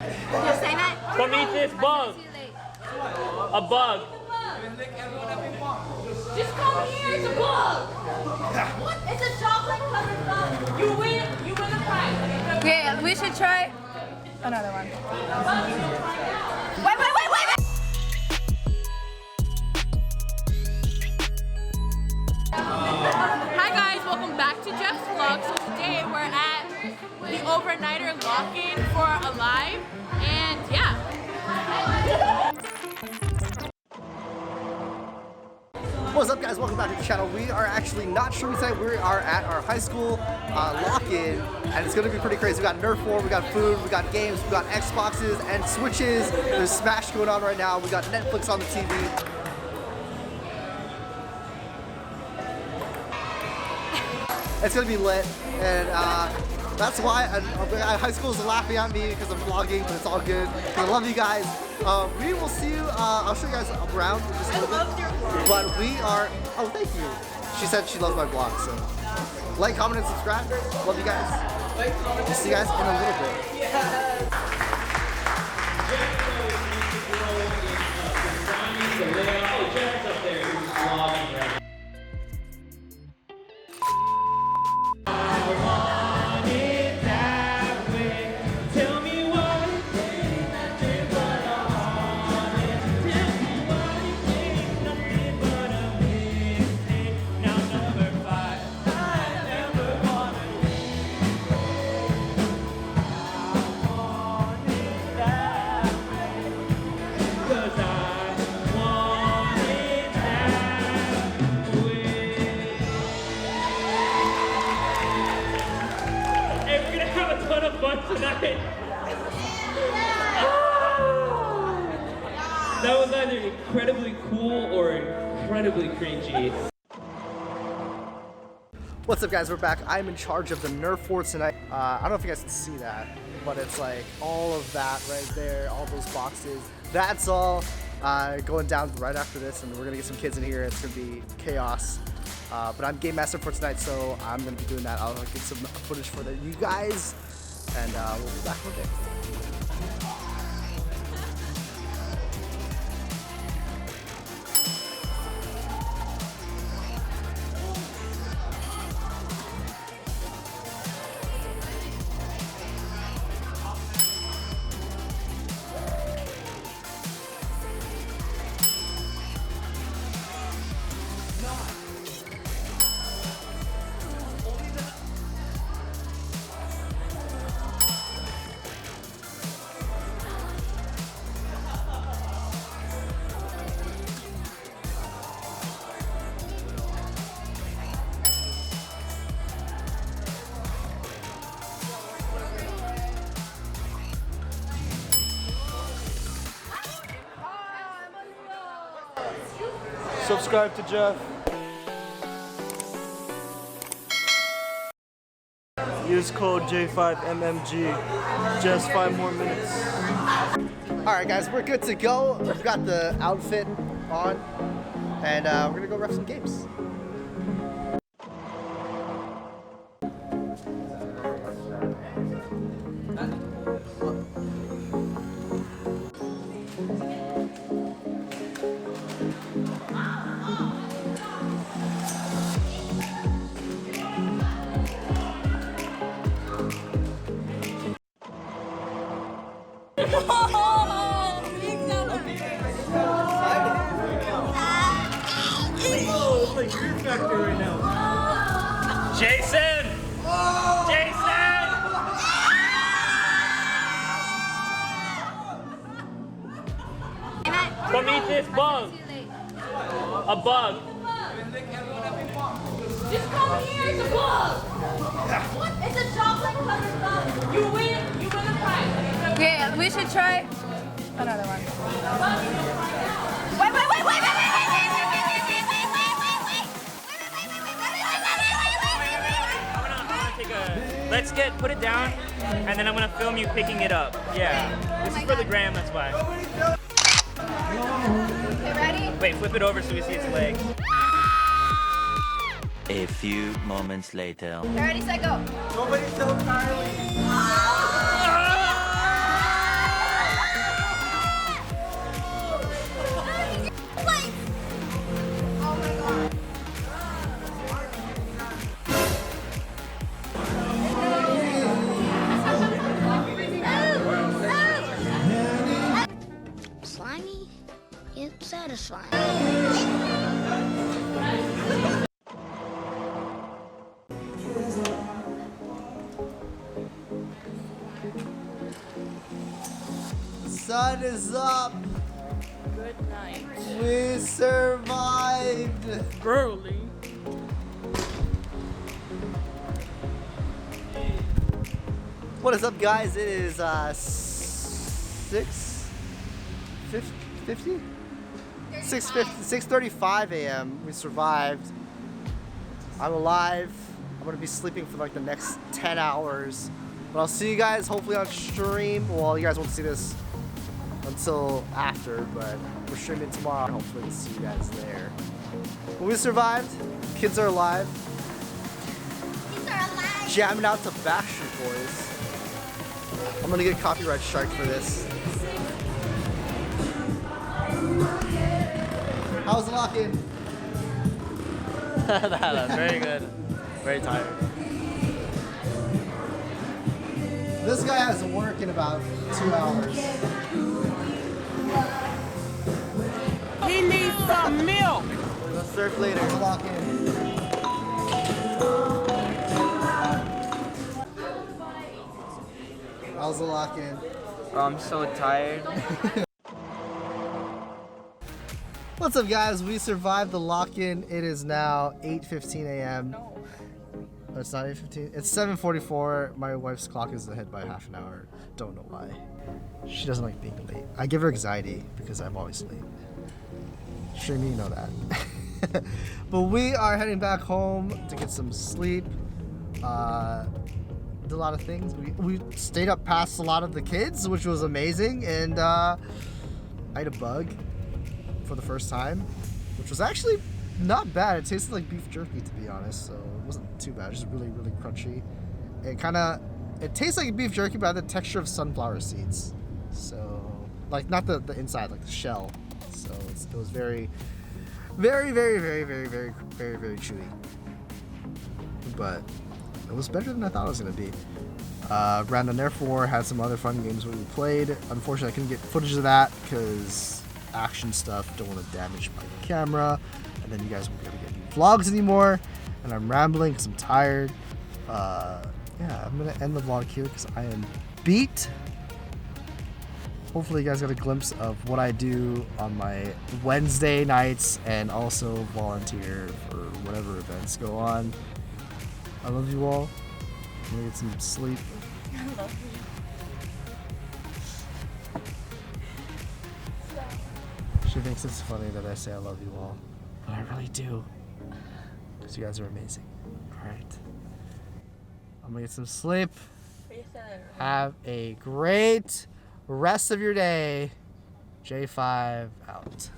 Just say that. Come eat this bug. A bug. Just come here, it's a bug. What? It's a chocolate covered bug. You win a prize. Yeah, we should try another one. Wait. Hi guys, welcome back to Jeff's vlog. So today we're at the overnighter lock-in for Alive, and yeah. What's up guys, welcome back to the channel. We are actually not streaming tonight. We are at our high school lock-in and it's gonna be pretty crazy. We got NERF war, we got food, we got games, we got Xboxes and Switches. There's Smash going on right now. We got Netflix on the TV. It's gonna be lit and that's why high school is laughing at me because I'm vlogging, but it's all good. I love you guys. We will see you. I'll show you guys around in just a little bit. But we are. Oh, thank you. She said she loves my vlog, so like, comment, and subscribe. Love you guys. We'll see you guys in a little bit. Tonight. That was either incredibly cool or incredibly cringy. What's up guys, we're back. I'm in charge of the NERF war tonight. I don't know if you guys can see that, but it's like all of that right there, all those boxes. That's all going down right after this, and we're gonna get some kids in here. It's gonna be chaos. But I'm game master for tonight, so I'm gonna be doing that. I'll get some footage for you guys. And we'll be back one day. Subscribe to Jeff. Use code J5MMG. Just 5 more minutes. Alright guys, we're good to go. We've got the outfit on. And we're gonna go ref some games. It's like Fear Factor right now. Jason! Jason! Come eat this bug. A bug. Just come here, it's a bug. What? It's a chocolate covered bug. You win a prize. Yeah, we should try another one. Wait. Let's put it down, and then I'm gonna film you picking it up. Yeah. This is for the gram, that's why. Okay, ready? Wait, flip it over so we see its legs. A few moments later. Ready, set, go. Nobody's so Kylie. satisfying. Sun is up. Good night. We survived. Burly. What is up, guys? It is 6:50? 6:35 a.m. We survived. I'm alive. I'm gonna be sleeping for like the next 10 hours. But I'll see you guys hopefully on stream. Well, you guys won't see this until after, but we're streaming tomorrow. Hopefully we'll see you guys there. But we survived. Kids are alive. Jamming out to Backstreet Boys. I'm gonna get copyright strike for this. How's the lock-in? That's very good. Very tired. This guy has work in about 2 hours. He needs some milk. We'll surf later. How's the lock-in? How's the lock-in? I'm so tired. What's up, guys? We survived the lock-in. It is now 8:15 a.m. No, it's not 8:15. It's 7:44. My wife's clock is ahead by half an hour. Don't know why. She doesn't like being late. I give her anxiety because I'm always late. Shamey, you know that. But we are heading back home to get some sleep. Did a lot of things. We stayed up past a lot of the kids, which was amazing, and I ate a bug for the first time, which was actually not bad. It tasted like beef jerky, to be honest, so it wasn't too bad. Just really, really crunchy. It tastes like beef jerky, but had the texture of sunflower seeds. So, like, not the inside, like the shell. So it was very, very, very, very, very, very, very, very chewy. But it was better than I thought it was gonna be. Ran the NERF war, had some other fun games where we played. Unfortunately, I couldn't get footage of that because action stuff, don't want to damage my camera, and then you guys won't be able to get any vlogs anymore, and I'm rambling because I'm tired. Yeah, I'm gonna end the vlog here because I am beat. Hopefully you guys got a glimpse of what I do on my Wednesday nights and also volunteer for whatever events go on. I love you all. I'm gonna get some sleep. I love you. She thinks it's funny that I say I love you all, but I really do, because you guys are amazing. Alright, I'm gonna get some sleep. Have a great rest of your day. J5 out.